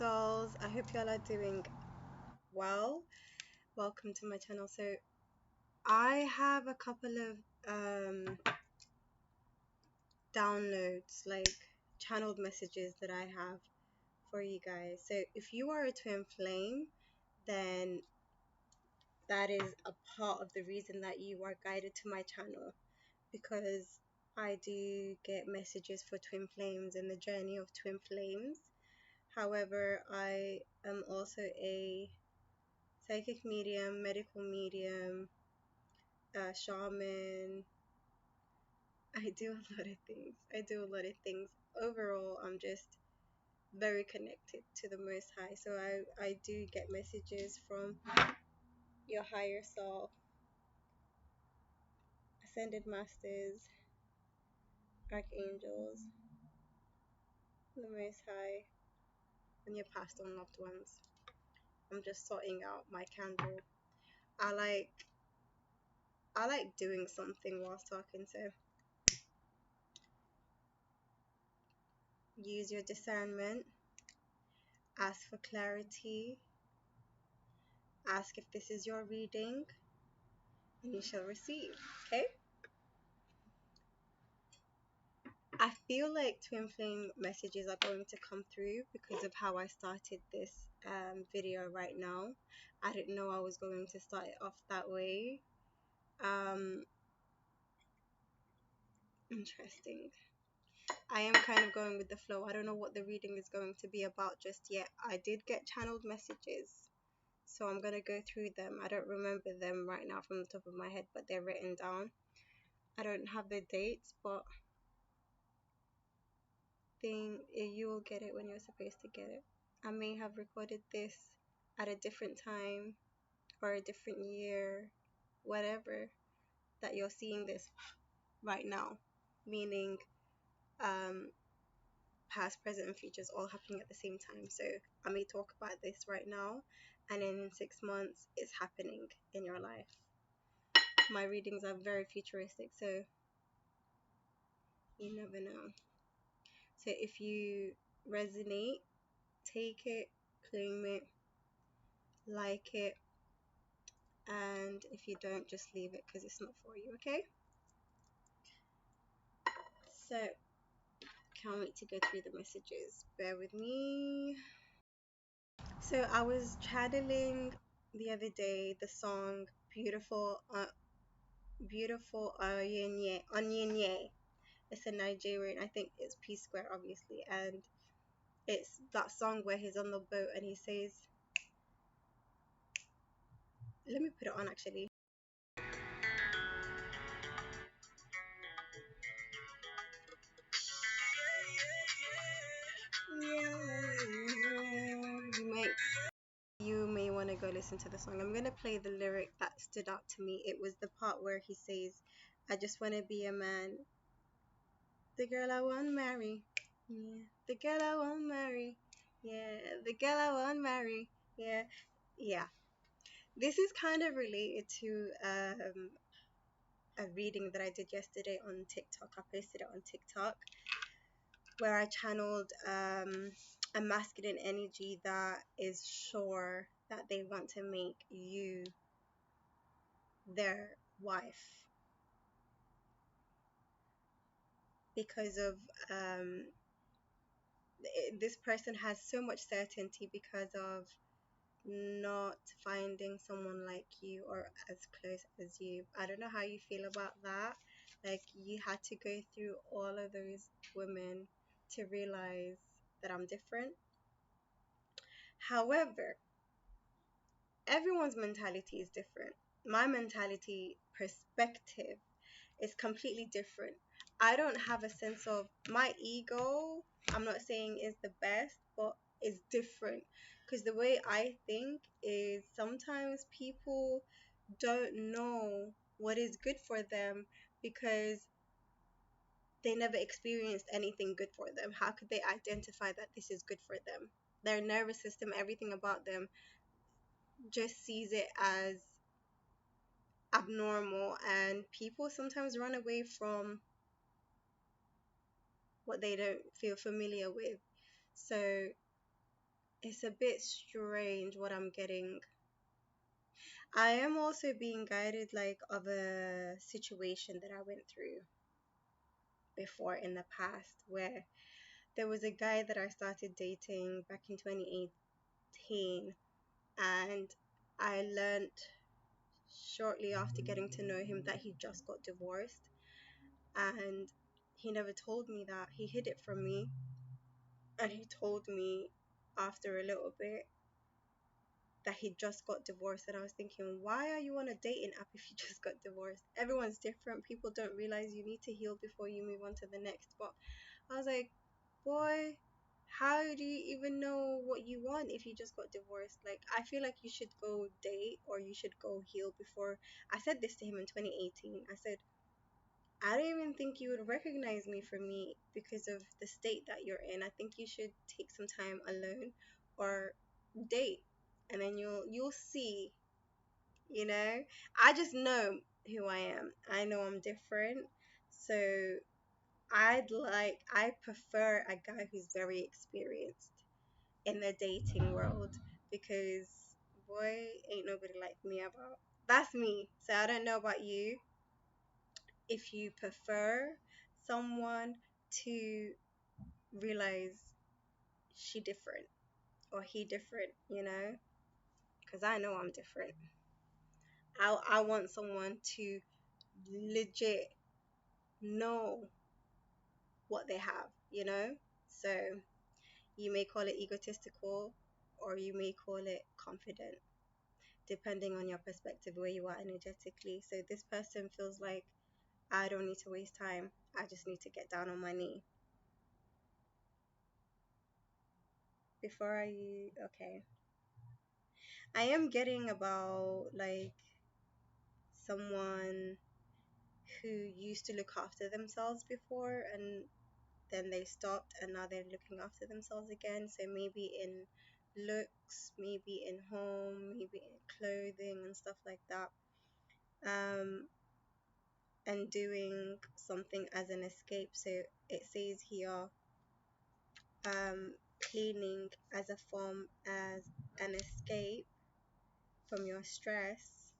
souls, I hope y'all are doing well. Welcome to my channel. So I have a couple of downloads, like channeled messages that I have for you guys. So if you are a twin flame, then that is a part of the reason that you are guided to my channel, because I do get messages for twin flames and the journey of twin flames. However, I am also a psychic medium, medical medium, shaman. I do a lot of things. Overall, I'm just very connected to the Most High. So I do get messages from your higher self, ascended masters, archangels, the Most High, and your past and loved ones. I'm just sorting out my candle. I like doing something whilst talking, so use your discernment, ask for clarity, ask if this is your reading, and you shall receive. Okay? I feel like twin flame messages are going to come through because of how I started this video right now. I didn't know I was going to start it off that way. Interesting. I am kind of going with the flow. I don't know what the reading is going to be about just yet. I did get channeled messages, so I'm going to go through them. I don't remember them right now from the top of my head, but they're written down. I don't have the dates, but you will get it when you're supposed to get it. I may have recorded this at a different time or a different year, whatever, that you're seeing this right now, meaning past, present, and futures all happening at the same time. So I may talk about this right now, and in 6 months it's happening in your life. My readings are very futuristic, so you never know. So if you resonate, take it, claim it, like it, and if you don't, just leave it because it's not for you. Okay? So can't wait to go through the messages. Bear with me. So I was channeling the other day the song Beautiful Onyenye. It's a Nigerian, I think it's P Square obviously, and it's that song where he's on the boat and he says, let me put it on actually. You may want to go listen to the song. I'm going to play the lyric that stood out to me. It was the part where he says, I just want to be a man, the girl I want to marry. Yeah, the girl I want to marry. Yeah, the girl I want to marry. Yeah, yeah. This is kind of related to a reading that I did yesterday on TikTok. I posted it on TikTok where I channeled a masculine energy that is sure that they want to make you their wife because of this person has so much certainty because of not finding someone like you or as close as you. I don't know how you feel about that. Like, you had to go through all of those women to realize that I'm different. However, everyone's mentality is different. My mentality perspective is completely different. I don't have a sense of my ego. I'm not saying is the best, but it's different because the way I think is sometimes people don't know what is good for them because they never experienced anything good for them. How could they identify that this is good for them? Their nervous system, everything about them just sees it as abnormal, and people sometimes run away from what they don't feel familiar with. So It's a bit strange what I'm getting. I am also being guided like of a situation that I went through before in the past where there was a guy that I started dating back in 2018, and I learned shortly after getting to know him that he just got divorced, and he never told me that. He hid it from me, and he told me after a little bit that he just got divorced. And I was thinking, why are you on a dating app if you just got divorced? Everyone's different. People don't realize you need to heal before you move on to the next. But I was like, boy, how do you even know what you want if you just got divorced? Like, I feel like you should go date or you should go heal before. I said this to him in 2018. I said, I don't even think you would recognize me for me because of the state that you're in. I think you should take some time alone or date, and then you'll see, you know? I just know who I am. I know I'm different. So I prefer a guy who's very experienced in the dating world because boy, ain't nobody like me about. That's me. So I don't know about you, if you prefer someone to realize she different or he different, you know? Because I know I'm different. I want someone to legit know what they have, you know? So you may call it egotistical or you may call it confident, depending on your perspective, where you are energetically. So this person feels like I don't need to waste time. I just need to get down on my knee. Before okay. I am getting about like someone who used to look after themselves before and then they stopped and now they're looking after themselves again. So maybe in looks, maybe in home, maybe in clothing and stuff like that. Um, and doing something as an escape. So it says here, um, cleaning as a form as an escape from your stress,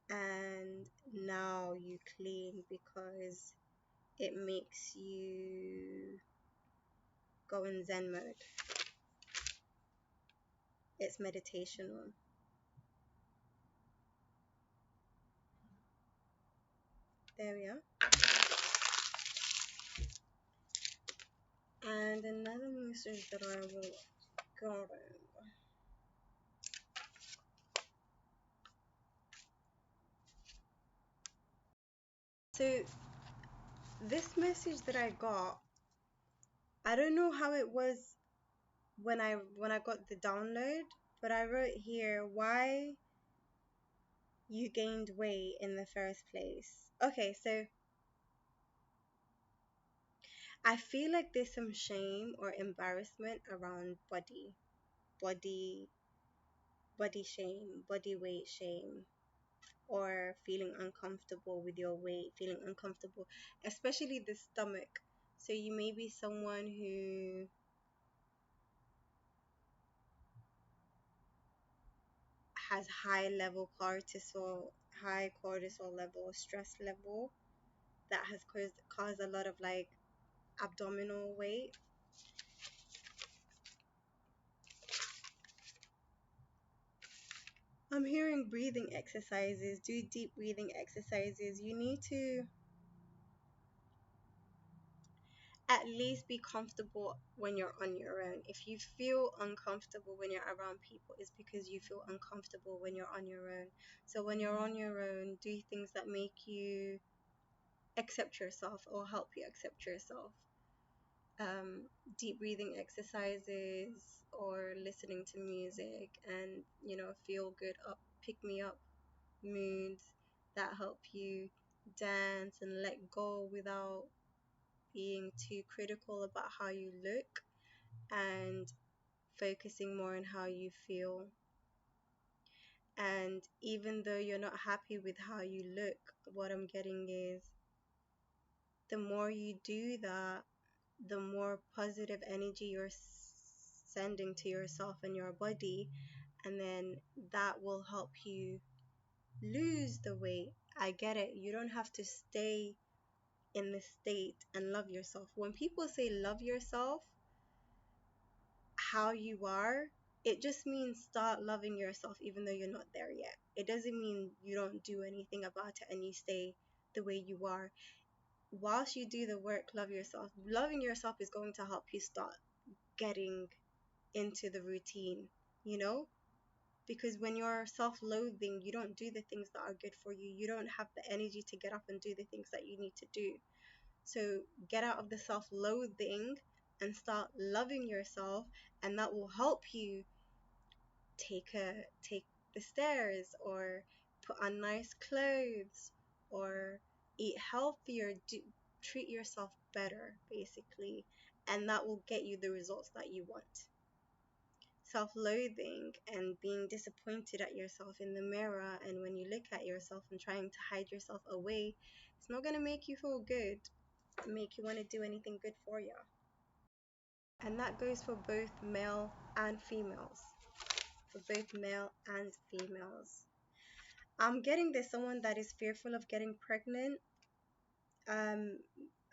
and now you clean because it makes you go in Zen mode. It's meditational. There we are. And another message that I will go. So this message that I got, I don't know how it was when I got the download, but I wrote here why you gained weight in the first place. Okay, so I feel like there's some shame or embarrassment around body, body shame, body weight shame, or feeling uncomfortable with your weight, feeling uncomfortable, especially the stomach. So you may be someone who has high cortisol level, stress level that has caused a lot of like abdominal weight. I'm hearing breathing exercises. Do deep breathing exercises. You need to at least be comfortable when you're on your own. If you feel uncomfortable when you're around people, it's because you feel uncomfortable when you're on your own. So when you're on your own, do things that make you accept yourself or help you accept yourself. Deep breathing exercises or listening to music and feel good, up pick me up moods that help you dance and let go without being too critical about how you look, and focusing more on how you feel. And even though you're not happy with how you look, what I'm getting is the more you do that, the more positive energy you're sending to yourself and your body, and then that will help you lose the weight. I get it. You don't have to stay in this state and love yourself. When people say love yourself, how you are, it just means start loving yourself even though you're not there yet. It doesn't mean you don't do anything about it and you stay the way you are. Whilst you do the work, love yourself. Loving yourself is going to help you start getting into the routine, you know? Because when you're self loathing, you don't do the things that are good for you. You don't have the energy to get up and do the things that you need to do. So get out of the self loathing and start loving yourself, and that will help you take the stairs, or put on nice clothes, or eat healthier, treat yourself better basically, and that will get you the results that you want. Self-loathing and being disappointed at yourself in the mirror, and when you look at yourself and trying to hide yourself away, it's not going to make you feel good, make you want to do anything good for you. And that goes for both male and females. For both male and females. I'm getting there's someone that is fearful of getting pregnant. Um,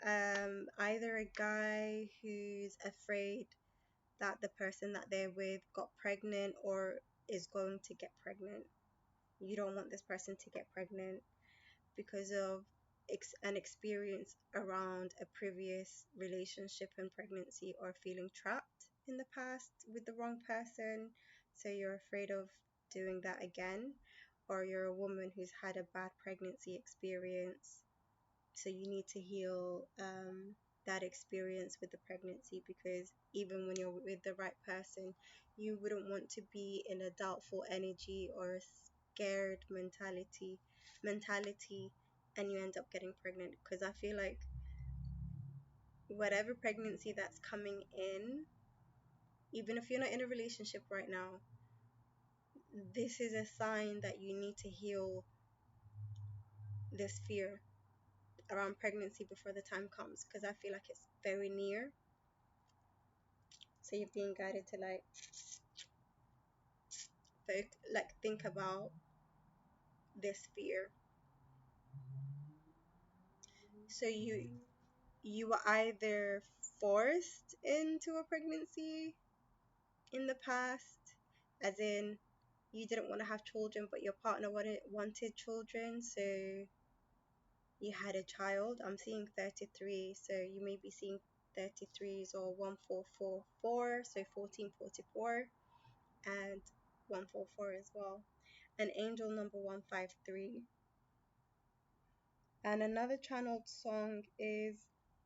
Either a guy who's afraid that the person that they're with got pregnant or is going to get pregnant. You don't want this person to get pregnant because of an experience around a previous relationship and pregnancy, or feeling trapped in the past with the wrong person. So you're afraid of doing that again, or you're a woman who's had a bad pregnancy experience. So you need to heal that experience with the pregnancy, because even when you're with the right person, you wouldn't want to be in a doubtful energy or scared mentality, and you end up getting pregnant. Because I feel like whatever pregnancy that's coming in, even if you're not in a relationship right now, this is a sign that you need to heal this fear around pregnancy before the time comes, because I feel like it's very near. So you're being guided to think about this fear. So you were either forced into a pregnancy in the past, as in you didn't want to have children but your partner wanted children, so you had a child. I'm seeing 33, so you may be seeing 33s, or 1444, so 1444, and 144 as well. And angel number 153. And another channeled song is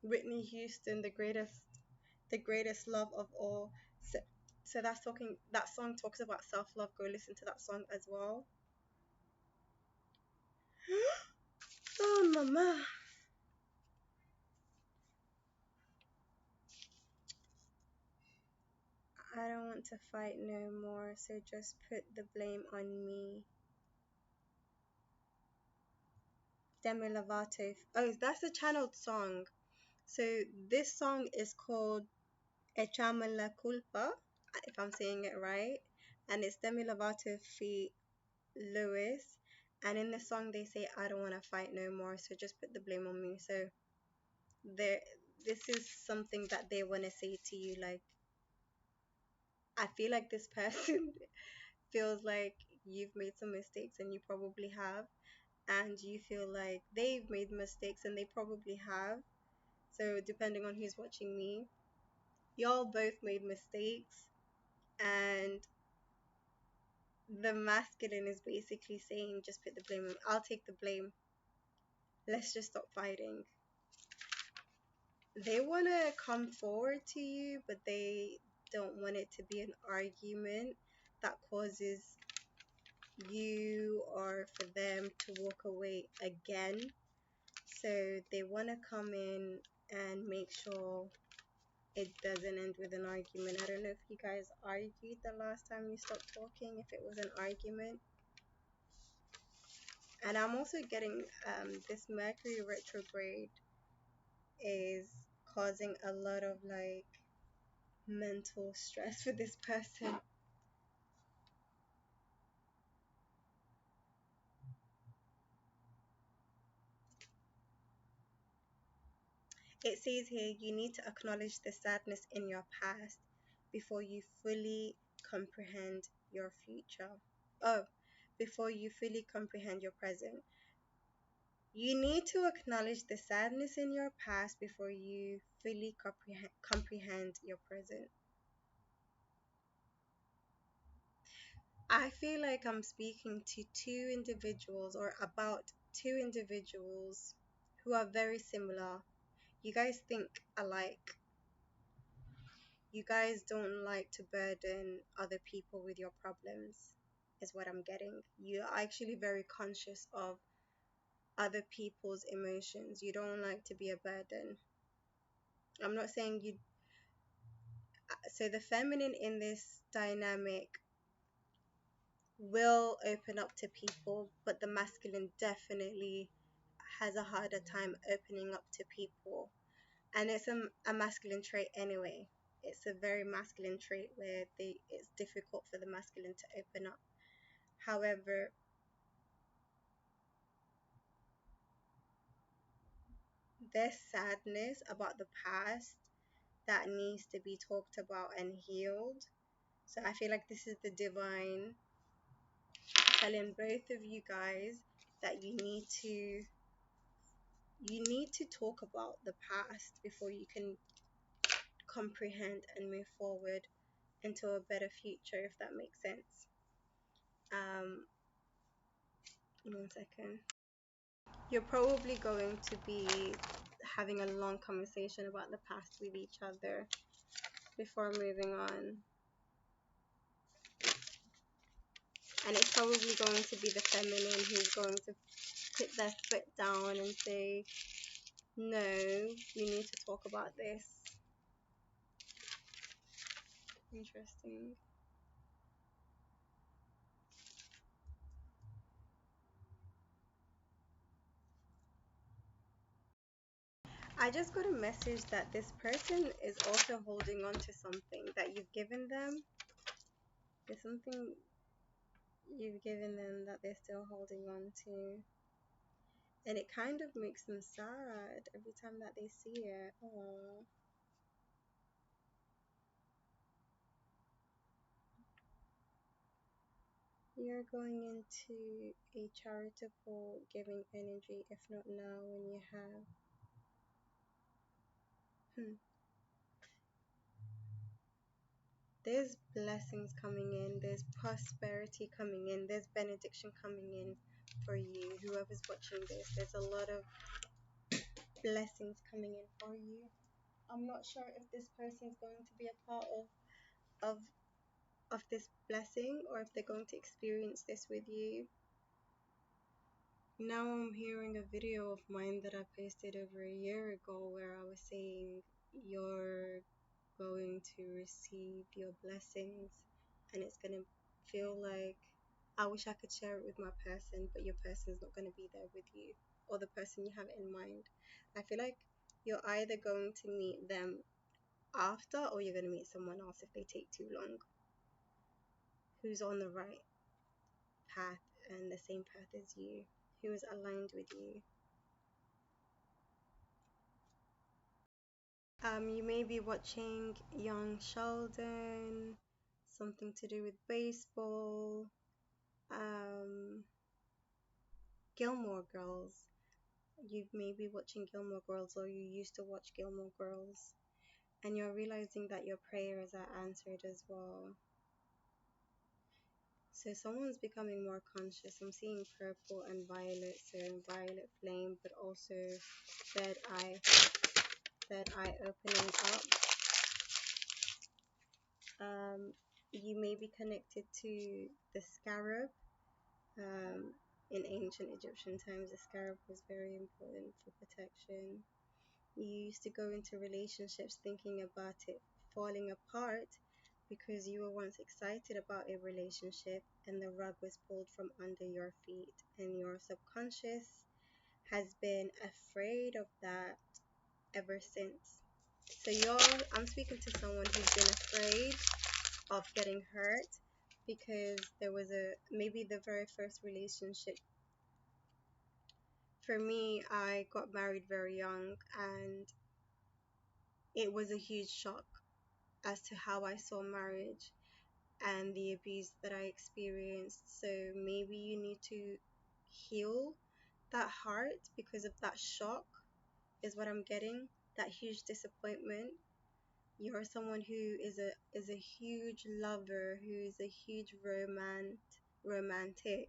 Whitney Houston, the greatest love of all. So that song talks about self-love. Go listen to that song as well. Oh, mama. I don't want to fight no more, so just put the blame on me. Demi Lovato. Oh, that's a channeled song. So this song is called Echame la culpa, if I'm saying it right, and it's Demi Lovato feat. Lewis, and in the song they say, I don't want to fight no more, so just put the blame on me. So there, this is something that they want to say to you, like, I feel like this person feels like you've made some mistakes, and you probably have, and you feel like they've made mistakes and they probably have. So depending on who's watching me, y'all both made mistakes, and the masculine is basically saying, just put the blame on me. I'll take the blame. Let's just stop fighting. They want to come forward to you, but they don't want it to be an argument that causes you or for them to walk away again. So they want to come in and make sure it doesn't end with an argument. I don't know if you guys argued the last time you stopped talking, if it was an argument. And I'm also getting this Mercury retrograde is causing a lot of mental stress for this person. It says here you need to acknowledge the sadness in your past before you fully comprehend your future. Oh, before you fully comprehend your present. You need to acknowledge the sadness in your past before you fully comprehend your present. I feel like I'm speaking to two individuals or about two individuals who are very similar. You guys think alike. You guys don't like to burden other people with your problems, is what I'm getting. You are actually very conscious of other people's emotions. You don't like to be a burden. I'm not saying you. So the feminine in this dynamic will open up to people, but the masculine definitely has a harder time opening up to people. And it's a masculine trait anyway. It's a very masculine trait where it's difficult for the masculine to open up. However, there's sadness about the past that needs to be talked about and healed. So I feel like this is the divine telling both of you guys that you need to talk about the past before you can comprehend and move forward into a better future, if that makes sense. Um, 1 second. You're probably going to be having a long conversation about the past with each other before moving on. And it's probably going to be the feminine who's going to put their foot down and say, no, we need to talk about this. Interesting. I just got a message that this person is also holding on to something that you've given them. There's something you've given them that they're still holding on to. And it kind of makes them sad every time that they see it. Oh, you're going into a charitable giving energy, if not now, when you have. Hmm. There's blessings coming in, there's prosperity coming in, there's benediction coming in for you, whoever's watching this. There's a lot of blessings coming in for you. I'm not sure if this person's going to be a part of of this blessing or if they're going to experience this with you. Now I'm hearing a video of mine that I posted over a year ago where I was saying you're going to receive your blessings and it's going to feel like I wish I could share it with my person, but your person's not going to be there with you or the person you have in mind. I feel like you're either going to meet them after or you're going to meet someone else if they take too long, who's on the right path and the same path as you, who is aligned with you. You may be watching Young Sheldon, something to do with baseball, um, Gilmore Girls. You may be watching Gilmore Girls or you used to watch Gilmore Girls and you're realizing that your prayers are answered as well. So someone's becoming more conscious. I'm seeing purple and violet, so violet flame, but also third eye, third eye opening up. You may be connected to the scarab. In ancient Egyptian times, the scarab was very important for protection. You used to go into relationships thinking about it falling apart because you were once excited about a relationship and the rug was pulled from under your feet, and your subconscious has been afraid of that ever since. So I'm speaking to someone who's been afraid of getting hurt because there was maybe the very first relationship. For me, I got married very young, and it was a huge shock as to how I saw marriage and the abuse that I experienced. So maybe you need to heal that heart because of that shock, is what I'm getting. That huge disappointment. You're someone who is a huge lover, who is a huge romantic,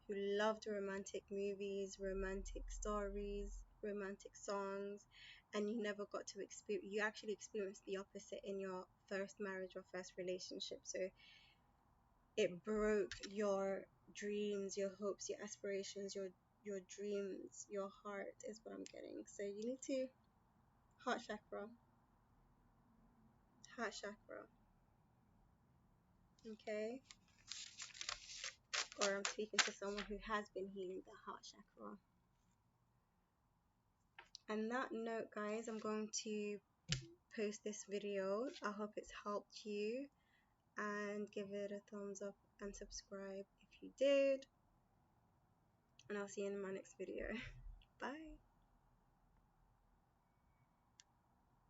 who loved romantic movies, romantic stories, romantic songs, and you never got to experience. You actually experienced the opposite in your first marriage or first relationship. So it broke your dreams, your hopes, your aspirations, your dreams, your heart is what I'm getting. So you need to heart chakra, heart chakra, okay? Or I'm speaking to someone who has been healing the heart chakra. And that note, guys, I'm going to post this video. I hope it's helped you, and give it a thumbs up and subscribe if you did. And I'll see you in my next video. Bye.